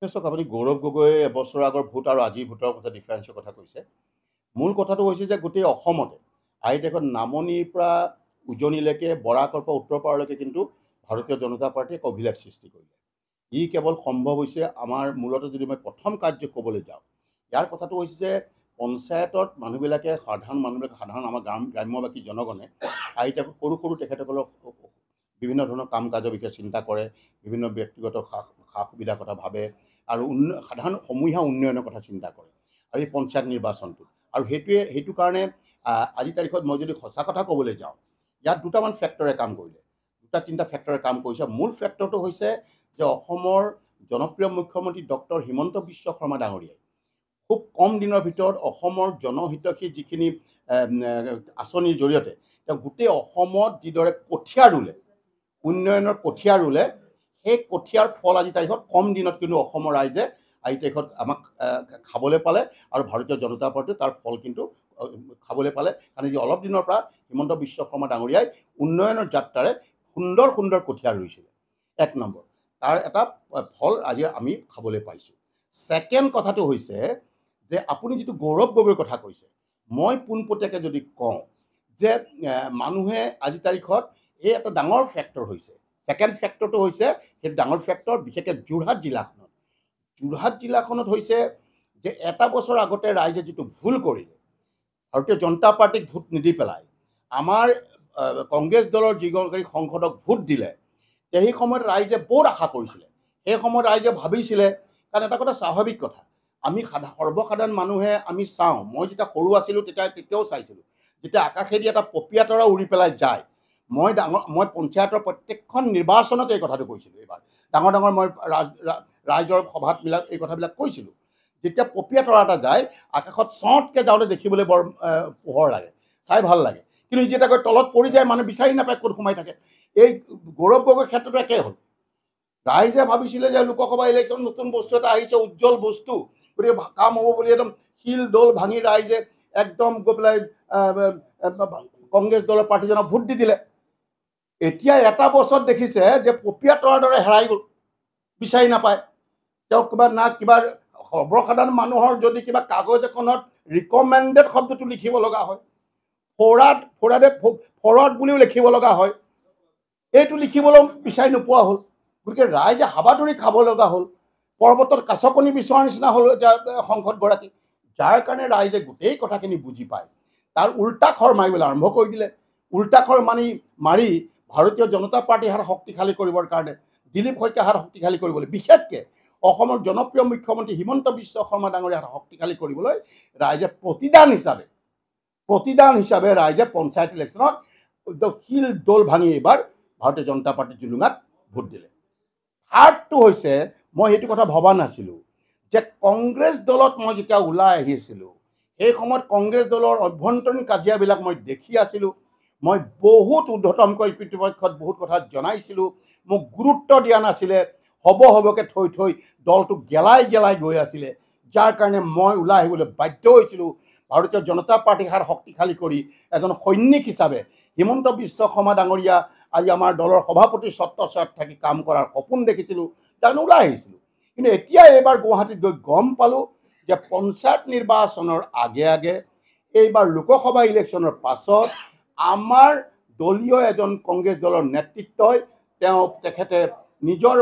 চাওক আপুনি গৌৰৱ গগৈ এবছৰ আগৰ ভোট আৰু আজিৰ ভোটৰ কথা ডিফাৰেঞ্চৰ কথা কৈছে। মূল কথাটো হৈছে যে গোটেই অসমতে আইদেশত নামনিৰ পৰা উজনিলৈকে বৰাকৰ পৰা উত্তৰ পাৰলৈকে কিন্তু ভাৰতীয় জনতা পাৰ্টীয়ে এক অভিলেখ সৃষ্টি কৰিলে। ই কেৱল সম্ভৱ হৈছে আমাৰ মূলতে যদি মই প্ৰথম কাৰ্য ক'বলৈ যাওঁ, ইয়াৰ কথাটো হৈছে যে পঞ্চায়তত মানুহবিলাকে সাধাৰণ আমাৰ গ্ৰাম্যবাসী জনগণে আইদেশত সৰু সৰু তেখেতসকলৰ বিভিন্ন ধৰণৰ কাম কাজৰ বিষয়ে চিন্তা কৰে, বিভিন্ন ব্যক্তিগত সা সুবিধাৰ কথা ভাবে আৰু সাধাৰণ সমূহীয়া উন্নয়নৰ কথা চিন্তা কৰে আৰু এই পঞ্চায়ত নিৰ্বাচনটো আৰু সেইটো কাৰণে আজিৰ তাৰিখত মই যদি সঁচা কথা ক'বলৈ যাওঁ, ইয়াত দুটামান ফেক্টৰে কাম কৰিলে, দুটা তিনিটা ফেক্টৰে কাম কৰিছে। মূল ফেক্টৰটো হৈছে যে অসমৰ জনপ্ৰিয় মুখ্যমন্ত্ৰী ডক্টৰ হিমন্ত বিশ্ব শৰ্মা ডাঙৰীয়াই খুব কম দিনৰ ভিতৰত অসমৰ জনহিতৈষী যিখিনি আঁচনিৰ জৰিয়তে তেওঁ গোটেই অসমত যিদৰে কঠীয়া ৰুলে, উন্নয়নৰ কঠীয়া ৰুলে, সেই কঠীয়াৰ ফল আজি তাৰিখত কম দিনত কিন্তু অসমৰ ৰাইজে আজি তাৰিখত আমাক খাবলৈ পালে আৰু ভাৰতীয় জনতা পাৰ্টীয়ে তাৰ ফল কিন্তু খাবলৈ পালে। কাৰণ যি অলপ দিনৰ পৰা হিমন্ত বিশ্ব শৰ্মা ডাঙৰীয়াই উন্নয়নৰ যাত্ৰাৰে সুন্দৰ সুন্দৰ কঠীয়া ৰুইছিলে। এক নম্বৰ, তাৰ এটা ফল আজি আমি খাবলৈ পাইছোঁ। ছেকেণ্ড কথাটো হৈছে যে আপুনি যিটো গৌৰৱ গগৈৰ কথা কৈছে, মই পোনপটীয়াকৈ যদি কওঁ যে মানুহে আজি তাৰিখত এই এটা ডাঙৰ ফেক্টৰ হৈছে। ছেকেণ্ড ফেক্টৰটো হৈছে সেই ডাঙৰ ফেক্টৰ বিশেষকৈ যোৰহাট জিলাখনত হৈছে যে এটা বছৰ আগতে ৰাইজে যিটো ভুল কৰিলে, ভাৰতীয় জনতা পাৰ্টীক ভোট নিদি পেলাই আমাৰ কংগ্ৰেছ দলৰ যিগৰাকী সংসদক ভোট দিলে, সেই সময়ত ৰাইজে বহুত আশা কৰিছিলে। সেই সময়ত ৰাইজে ভাবিছিলে, কাৰণ এটা কথা স্বাভাৱিক কথা, আমি সৰ্বসাধাৰণ মানুহে আমি চাওঁ, মই যেতিয়া সৰু আছিলোঁ তেতিয়াও চাইছিলোঁ, যেতিয়া আকাশেদি এটা পপীয়া তৰা উৰি পেলাই যায়, মই পঞ্চায়তৰ প্ৰত্যেকখন নিৰ্বাচনত এই কথাটো কৈছিলোঁ। এইবাৰ ডাঙৰ ডাঙৰ মই ৰাইজৰ সভাতবিলাক এই কথাবিলাক কৈছিলোঁ। যেতিয়া পপীয়া তৰা এটা যায়, আকাশত চটকৈ যাওঁতে দেখিবলৈ বৰ পোহৰ লাগে, চাই ভাল লাগে, কিন্তু যেতিয়া গৈ তলত পৰি যায় মানুহ বিচাৰি নাপায় ক'ত সোমাই থাকে। এই গৌৰৱ গগৈৰ ক্ষেত্ৰতো একেই হ'ল। ৰাইজে ভাবিছিলে যে লোকসভা ইলেকশ্যন নতুন বস্তু এটা আহিছে, উজ্জ্বল বস্তু, গতিকে কাম হ'ব বুলি একদম শিল দৌল ভাঙি ৰাইজে একদম গৈ পেলাই কংগ্ৰেছ দলৰ প্ৰাৰ্থীজনক ভোট দি দিলে। এতিয়া এটা বছৰত দেখিছে যে পপীয়া তৰাৰ দৰে হেৰাই গ'ল, বিচাৰি নাপায়। তেওঁ কিবা সৰ্বসাধাৰণ মানুহৰ যদি কিবা কাগজ এখনত ৰিকমেণ্ডেড শব্দটো লিখিব লগা হয়, ফৰৱাৰ্ড বুলিও লিখিব লগা হয়, এইটো লিখিবলৈ বিচাৰি নোপোৱা হ'ল। গতিকে ৰাইজে হাবাথুৰি খাব লগা হ'ল, পৰ্বতত কাছকণী বিচৰাৰ নিচিনা হ'ল এতিয়া সংসদগৰাকী। যাৰ কাৰণে ৰাইজে গোটেই কথাখিনি বুজি পায়, তাৰ উল্টা খৰ মাৰিবলৈ আৰম্ভ কৰি দিলে। উল্টা খৰ মাৰি ভাৰতীয় জনতা পাৰ্টীৰ হাত শক্তিশালী কৰিবৰ কাৰণে, দিলীপ শইকীয়াৰ হাত শক্তিশালী কৰিবলৈ, বিশেষকৈ অসমৰ জনপ্ৰিয় মুখ্যমন্ত্ৰী হিমন্ত বিশ্ব শৰ্মা ডাঙৰীয়াৰ হাত শক্তিশালী কৰিবলৈ ৰাইজে প্ৰতিদান হিচাপে ৰাইজে পঞ্চায়ত ইলেকশ্যনত একদম শিল দৌল ভাঙি এইবাৰ ভাৰতীয় জনতা পাৰ্টীৰ জুলুঙাত ভোট দিলে। থাৰ্ডটো হৈছে, মই সেইটো কথা ভবা নাছিলোঁ যে কংগ্ৰেছ দলত মই যেতিয়া ওলাই আহিছিলোঁ, সেই সময়ত কংগ্ৰেছ দলৰ অভ্যন্তৰীণ কাজিয়াবিলাক মই দেখি আছিলোঁ। মই বহুত ঊৰ্ধ্বতমকৈ কৰ্তৃপক্ষত বহুত কথা জনাইছিলোঁ, মোক গুৰুত্ব দিয়া নাছিলে, হ'বকৈ থৈ দলটো গেলাই গৈ আছিলে। যাৰ কাৰণে মই ওলাই আহিবলৈ বাধ্য হৈছিলোঁ। ভাৰতীয় জনতা পাৰ্টীৰ হাত শক্তিশালী কৰি এজন সৈনিক হিচাপে হিমন্ত বিশ্ব শৰ্মা ডাঙৰীয়া আজি আমাৰ দলৰ সভাপতিৰ ছত্ৰছায়াত থাকি কাম কৰাৰ সপোন দেখিছিলোঁ, তাৰ কাৰণে ওলাই আহিছিলোঁ। কিন্তু এতিয়া এইবাৰ গুৱাহাটীত গৈ গম পালোঁ যে পঞ্চায়ত নিৰ্বাচনৰ আগে এইবাৰ লোকসভা ইলেকশ্যনৰ পাছত আমাৰ দলীয় এজন কংগ্ৰেছ দলৰ নেতৃত্বই তেখেতে নিজৰ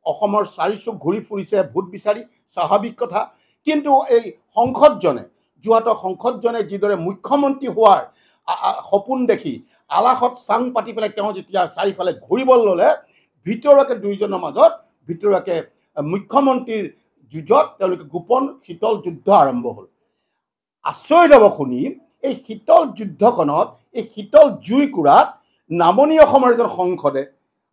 অসমৰ চাৰিচুক ঘূৰি ফুৰিছে ভোট বিচাৰি, স্বাভাৱিক কথা। কিন্তু এই যোৰহাটৰ সংসদজনে যিদৰে মুখ্যমন্ত্ৰী হোৱাৰ সপোন দেখি আলাসত চাং পাতি পেলাই তেওঁ যেতিয়া চাৰিওফালে ঘূৰিব ল'লে, ভিতৰুৱাকৈ দুয়োজনৰ মাজত মুখ্যমন্ত্ৰীৰ যুঁজত তেওঁলোকে গোপন শীতল যুদ্ধ আৰম্ভ হ'ল। আচৰিত হ'ব শুনি, এই শীতল যুদ্ধখনত, এই শীতল জুইকুৰাত নামনি অসমৰ এজন সংসদে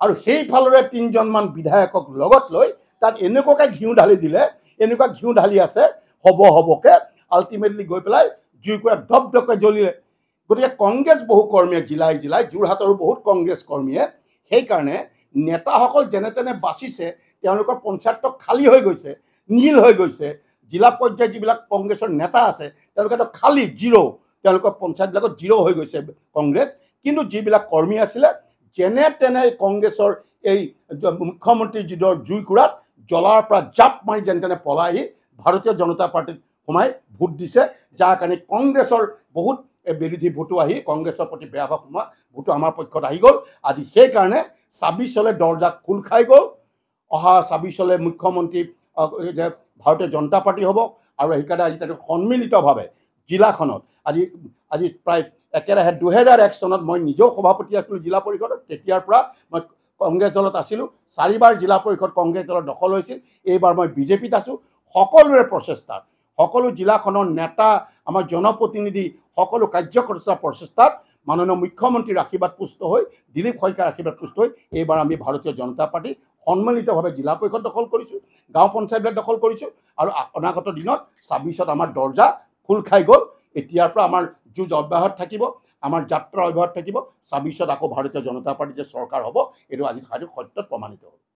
আৰু সেইফালৰে 3জনমান বিধায়কক লগত লৈ তাত এনেকুৱাকৈ ঘিউ ঢালি আছে, হ'বকৈ আল্টিমেটলি গৈ পেলাই জুইকুৰা ধপধপকৈ জ্বলিলে। গতিকে কংগ্ৰেছ বহু কৰ্মীয়ে জিলাই যোৰহাটৰো বহুত কংগ্ৰেছ কৰ্মীয়ে সেইকাৰণে নেতাসকল যেনে তেনে বাচিছে, তেওঁলোকৰ পঞ্চায়ত খালী হৈ গৈছে, নীল হৈ গৈছে। জিলা পৰ্যায়ত যিবিলাক কংগ্ৰেছৰ নেতা আছে তেওঁলোকেতো খালী জিৰ', তেওঁলোকৰ পঞ্চায়তবিলাকত জিৰ' হৈ গৈছে কংগ্ৰেছ। কিন্তু যিবিলাক কৰ্মী আছিলে যেনে তেনে কংগ্ৰেছৰ এই মুখ্যমন্ত্ৰীৰ জুইকুৰাত জ্বলাৰ পৰা জাপ মাৰি যেন তেনে পলাই আহি ভাৰতীয় জনতা পাৰ্টীত সোমাই ভোট দিছে, যাৰ কাৰণে কংগ্ৰেছৰ বহুত বিৰোধী ভোটো আহি কংগ্ৰেছৰ প্ৰতি বেয়া ভাৱ সোমোৱা ভোটো আমাৰ পক্ষত আহি গ'ল। আজি সেইকাৰণে ২৬ দৰ্জা খোল খাই গ'ল। অহা ২৬ মুখ্যমন্ত্ৰী যে ভাৰতীয় জনতা পাৰ্টি হ'ব, আৰু সেইকাৰণে আজি তাতে সন্মিলিতভাৱে জিলাখনত আজি প্ৰায় একেৰাহে ২০০১ চনত মই নিজেও সভাপতি আছিলোঁ জিলা পৰিষদত। তেতিয়াৰ পৰা মই কংগ্ৰেছ দলত আছিলোঁ, ৪বাৰ জিলা পৰিষদ কংগ্ৰেছ দলৰ দখল হৈছিল। এইবাৰ মই বিজেপিত আছোঁ। সকলোৰে প্ৰচেষ্টাত, সকলো জিলাখনৰ নেতা, আমাৰ জনপ্ৰতিনিধি, সকলো কাৰ্যকৰ্তাৰ প্ৰচেষ্টাত মাননীয় মুখ্যমন্ত্ৰীৰ আশীৰ্বাদ পুষ্ট হৈ, দিলীপ শইকীয়াৰ আশীৰ্বাদ পুষ্ট হৈ এইবাৰ আমি ভাৰতীয় জনতা পাৰ্টি সন্মিলিতভাৱে জিলা পৰিষদ দখল কৰিছোঁ, গাঁও পঞ্চায়তবিলাক দখল কৰিছোঁ, আৰু অনাগত দিনত ২৬ত আমাৰ দৰ্জা খোল খাই গ'ল। এতিয়াৰ পৰা আমাৰ যুঁজ অব্যাহত থাকিব, আমাৰ যাত্ৰা অব্যাহত থাকিব। ২৬ত আকৌ ভাৰতীয় জনতা পাৰ্টি যে চৰকাৰ হ'ব, এইটো আজি সত্যত প্ৰমাণিত হ'ল।